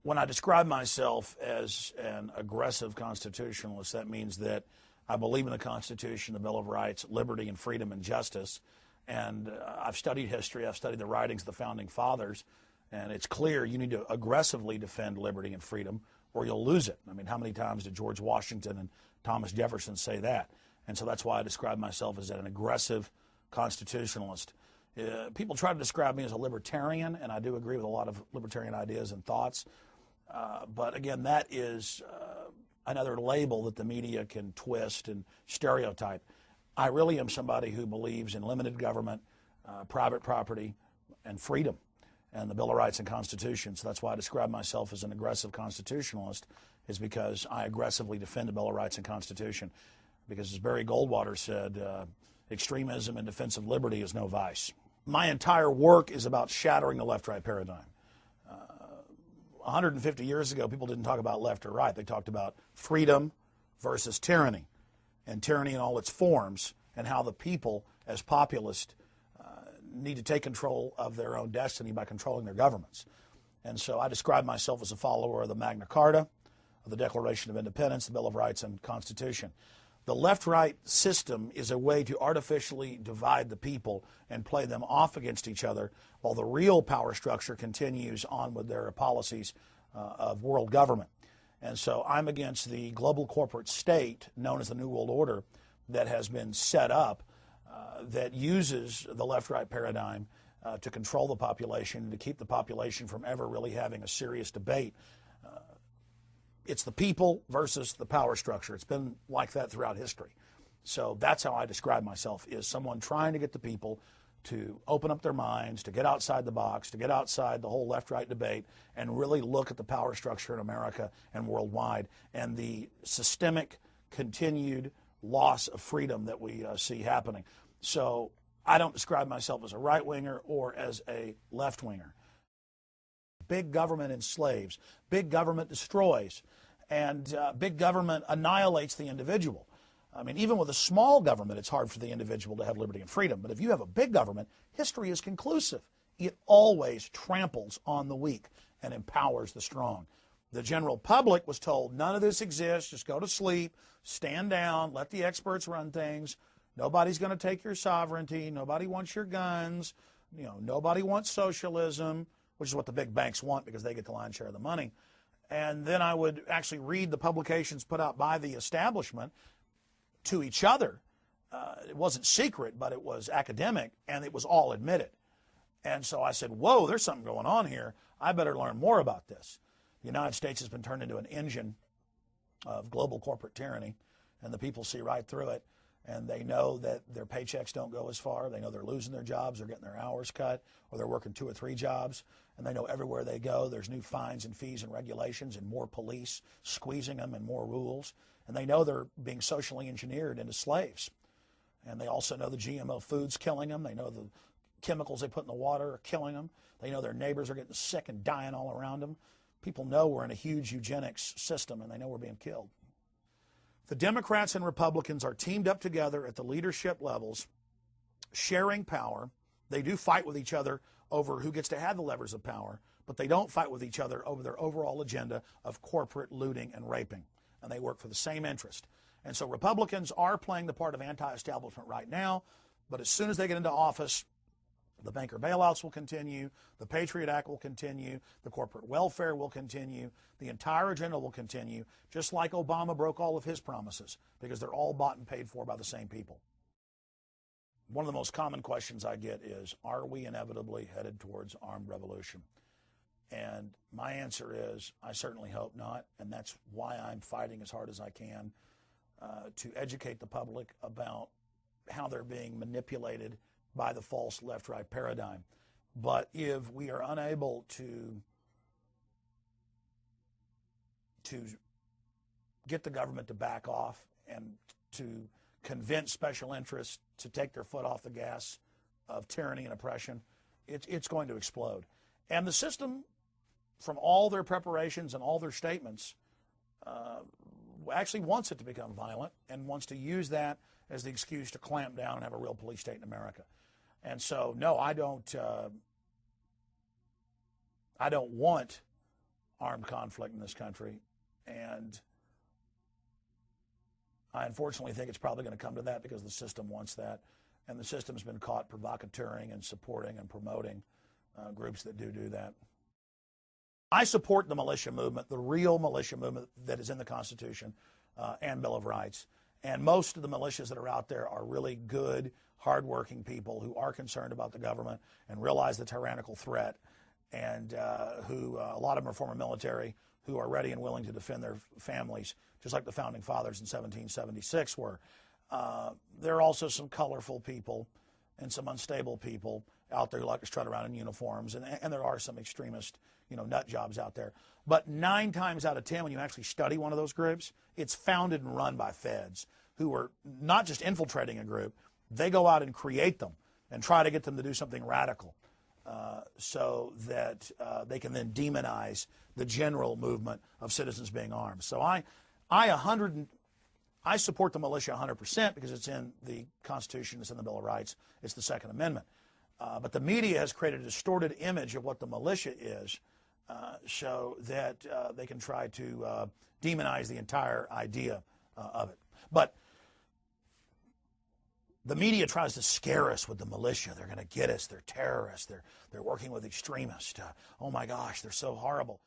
When I describe myself as an aggressive constitutionalist, that means that I believe in the Constitution, the Bill of Rights, liberty and freedom and justice. And I've studied history. I've studied the writings of the Founding Fathers. And it's clear you need to aggressively defend liberty and freedom or you'll lose it. I mean, how many times did George Washington and Thomas Jefferson say that? And so that's why I describe myself as an aggressive constitutionalist. People try to describe me as a libertarian, and I do agree with a lot of libertarian ideas and thoughts. But again, that is another label that the media can twist and stereotype. I really am somebody who believes in limited government, private property, and freedom, and the Bill of Rights and Constitution. So that's why I describe myself as an aggressive constitutionalist, is because I aggressively defend the Bill of Rights and Constitution. Because as Barry Goldwater said, extremism in defense of liberty is no vice. My entire work is about shattering the left-right paradigm. 150 years ago, people didn't talk about left or right. They talked about freedom versus tyranny, and tyranny in all its forms, and how the people, as populists, need to take control of their own destiny by controlling their governments. And so I describe myself as a follower of the Magna Carta, of the Declaration of Independence, the Bill of Rights, and Constitution. The left-right system is a way to artificially divide the people and play them off against each other, while the real power structure continues on with their policies of world government. And so I'm against the global corporate state, known as the New World Order, that has been set up that uses the left-right paradigm to control the population and to keep the population from ever really having a serious debate. It's the people versus the power structure. It's been like that throughout history. So that's how I describe myself, is someone trying to get the people to open up their minds, to get outside the box, to get outside the whole left-right debate, and really look at the power structure in America and worldwide, and the systemic, continued loss of freedom that we see happening. So I don't describe myself as a right-winger or as a left-winger. Big government enslaves, big government destroys, and big government annihilates the individual. I mean, even with a small government, it's hard for the individual to have liberty and freedom. But if you have a big government, history is conclusive. It always tramples on the weak and empowers the strong. The general public was told, none of this exists, just go to sleep, stand down, let the experts run things. Nobody's going to take your sovereignty. Nobody wants your guns. Nobody wants socialism, which is what the big banks want because they get the lion's share of the money. And then I would actually read the publications put out by the establishment to each other. It wasn't secret, but it was academic, and it was all admitted. And so I said, whoa, there's something going on here. I better learn more about this. The United States has been turned into an engine of global corporate tyranny, and the people see right through it. And they know that their paychecks don't go as far. They know they're losing their jobs, they're getting their hours cut, or they're working 2 or 3 jobs. And they know everywhere they go, there's new fines and fees and regulations and more police squeezing them and more rules. And they know they're being socially engineered into slaves. And they also know the GMO food's killing them. They know the chemicals they put in the water are killing them. They know their neighbors are getting sick and dying all around them. People know we're in a huge eugenics system, and they know we're being killed. The Democrats and Republicans are teamed up together at the leadership levels, sharing power. They do fight with each other over who gets to have the levers of power, but they don't fight with each other over their overall agenda of corporate looting and raping. And they work for the same interest. And so Republicans are playing the part of anti-establishment right now, but as soon as they get into office, the banker bailouts will continue, the Patriot Act will continue, the corporate welfare will continue, the entire agenda will continue, just like Obama broke all of his promises, because they're all bought and paid for by the same people. One of the most common questions I get is, are we inevitably headed towards armed revolution? And my answer is, I certainly hope not, and that's why I'm fighting as hard as I can to educate the public about how they're being manipulated by the false left-right paradigm. But if we are unable to get the government to back off and to convince special interests to take their foot off the gas of tyranny and oppression, it's going to explode. And the system, from all their preparations and all their statements, actually wants it to become violent and wants to use that as the excuse to clamp down and have a real police state in America. And so, no, I don't want armed conflict in this country. And I unfortunately think it's probably going to come to that because the system wants that. And the system's been caught provocateuring and supporting and promoting groups that do that. I support the militia movement, the real militia movement that is in the Constitution and Bill of Rights. And most of the militias that are out there are really good, hardworking people who are concerned about the government and realize the tyrannical threat, and who, a lot of them are former military, who are ready and willing to defend their families, just like the Founding Fathers in 1776 were. There are also some colorful people and some unstable people out there who like to strut around in uniforms, and there are some extremist, nut jobs out there. But 9 times out of 10, when you actually study one of those groups, it's founded and run by feds who are not just infiltrating a group, they go out and create them and try to get them to do something radical so that they can then demonize the general movement of citizens being armed. So I support the militia 100% because it's in the Constitution, it's in the Bill of Rights, it's the Second Amendment. But the media has created a distorted image of what the militia is so that they can try to demonize the entire idea of it. But the media tries to scare us with the militia. They're going to get us. They're terrorists. They're working with extremists. Oh my gosh, they're so horrible.